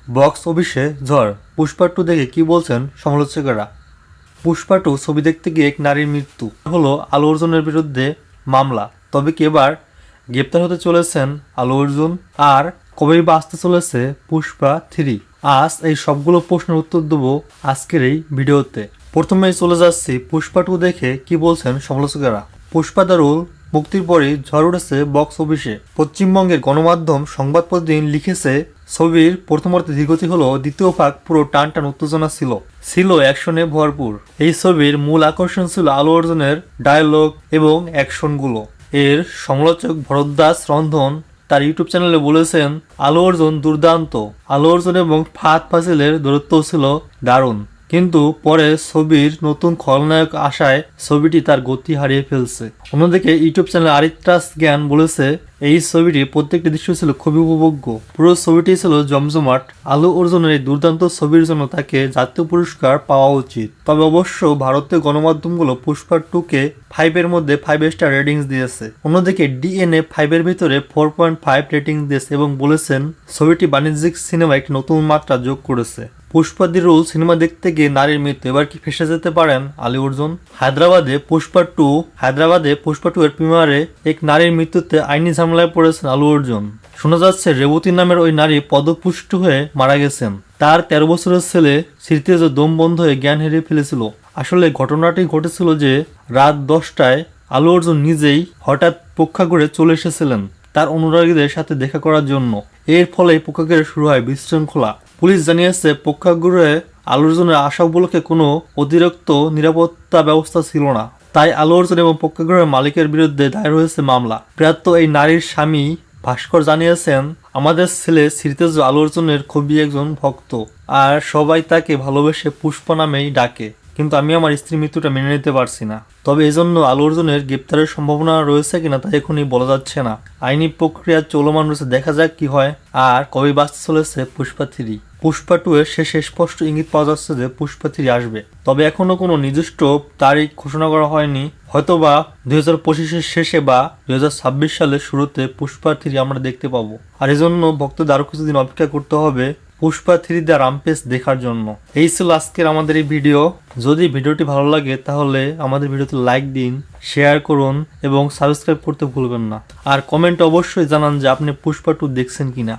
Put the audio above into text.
Box অফিসে ঝড়, পুষ্পা 2 দেখে কি বলছেন সমালোচকেরা। পুষ্পা 2 ছবি দেখতে গিয়ে এক নারীর মৃত্যু হলো আলু অর্জুনের বিরুদ্ধে মামলা। তবে কি এবার গ্রেপ্তার হতে চলেছেন আলু অর্জুন? আর কবেই বা আসতে চলেছে পুষ্পা 3? আজ এই সবগুলো প্রশ্নের উত্তর দেবো আজকের এই ভিডিওতে। প্রথমেই চলে যাচ্ছি পুষ্পা 2 দেখে কি বলছেন সমালোচকেরা। পুষ্পা দারুল মুক্তির পরই ঝড় উঠেছে বক্স অফিসে। পশ্চিমবঙ্গের গণমাধ্যম সংবাদ প্রতিদিন লিখেছে, ছবির প্রথমার্ধে ধীরগতি হলো, দ্বিতীয় ভাগ পুরো টান উত্তেজনা ছিল অ্যাকশনে ভরপুর। এই ছবির মূল আকর্ষণ ছিল আলু অর্জুনের ডায়লগ এবং অ্যাকশনগুলো। এর সমালোচক ভরদ্বাজ রন্ধন তার ইউটিউব চ্যানেলে বলেছেন, আলু অর্জুন দুর্দান্ত। আলু অর্জুন এবং ফাহাদ ফাজিলের দূরত্ব ছিল দারুণ, কিন্তু পরে ছবির নতুন খলনায়ক আসায় ছবিটি তার গতি হারিয়ে ফেলছে। অন্যদিকে ইউটিউব চ্যানেল আরিত্রাস জ্ঞান বলেছে, এই ছবিটির প্রত্যেকটি দৃশ্য ছিল খুবই উপভোগ্য। পুরো ছবিটি ছিল জমজমাট। আলু অর্জুনের এই দুর্দান্ত ছবির জন্য তাকে জাতীয় পুরস্কার পাওয়া উচিত। তবে অবশ্য ভারতীয় গণমাধ্যমগুলো পুষ্পা 2-কে 5-এর মধ্যে 5 স্টার রেটিংস দিয়েছে। অন্যদিকে ডিএনএ 5-এর ভিতরে 4.5 রেটিং দিয়েছে এবং বলেছেন ছবিটি বাণিজ্যিক সিনেমায় একটি নতুন মাত্রা যোগ করেছে। পুষ্পা দি রুল সিনেমা দেখতে গিয়ে নারীর মৃত্যু, এবার কি ফেসে যেতে পারেন আলু অর্জুন? হায়দ্রাবাদে পুষ্পা 2 এর প্রিমিয়ারে এক নারীর মৃত্যুতে আইনি ঝামেলায় পড়েছেন আলু অর্জুন। শোনা যাচ্ছে রেবতী নামের ওই নারী পদপুষ্ট হয়ে মারা গেছেন। তার 13 বছরের ছেলে স্মৃতিজ দম বন্ধ হয়ে জ্ঞান হারিয়ে ফেলেছিল। আসলে ঘটনাটি ঘটেছিল যে রাত 10টায় আলু অর্জুন নিজেই হঠাৎ প্রেক্ষাগৃহে চলে এসেছিলেন তার অনুরাগীদের সাথে দেখা করার জন্য। এর ফলে প্রেক্ষাগৃহে শুরু হয় বিশৃঙ্খলা। পুলিশ জানিয়েছে, প্রেক্ষাগৃহে আলু অর্জুনের আসা উপলক্ষে কোনো অতিরিক্ত নিরাপত্তা ব্যবস্থা ছিল না। তাই আলু অর্জুন এবং প্রেক্ষাগৃহের মালিকের বিরুদ্ধে দায়ের হয়েছে মামলা। প্রয়াত এই নারীর স্বামী ভাস্কর জানিয়েছেন, আমাদের ছেলে স্মৃতিজ আলু অর্জুনের খুবই একজন ভক্ত, আর সবাই তাকে ভালোবেসে পুষ্পা নামেই ডাকে। কিন্তু আমি আমার স্ত্রীর মৃত্যুটা মেনে নিতে পারছি না। তবে এজন্য আলু অর্জুনের গ্রেপ্তারের সম্ভাবনা রয়েছে কিনা তা এখনই বলা যাচ্ছে না। আইনি প্রক্রিয়া চলমান রয়েছে, দেখা যাক কি হয়। আর কবে বাঁচতে চলেছে পুষ্পা 3? পুষ্পা 2 এর শেষে স্পষ্ট ইঙ্গিত পাওয়া যাচ্ছে যে পুষ্পা 3 আসবে। তবে এখনো কোনো নির্দিষ্ট তারিখ ঘোষণা করা হয়নি। হয়তোবা 2025-এর শেষে বা 2026 সালের শুরুতে পুষ্পা 3 আমরা দেখতে পাবো। আর এজন্য ভক্তদের আরো কিছুদিন অপেক্ষা করতে হবে পুষ্পা 3 দ্য রামপেজ দেখার জন্য। এই ছিল আজকের আমাদের এই ভিডিও। যদি ভিডিওটি ভালো লাগে তাহলে আমাদের ভিডিওতে লাইক দিন, শেয়ার করুন এবং সাবস্ক্রাইব করতে ভুলবেন না। আর কমেন্টে অবশ্যই জানান যে আপনি পুষ্পা 2 দেখছেন কিনা।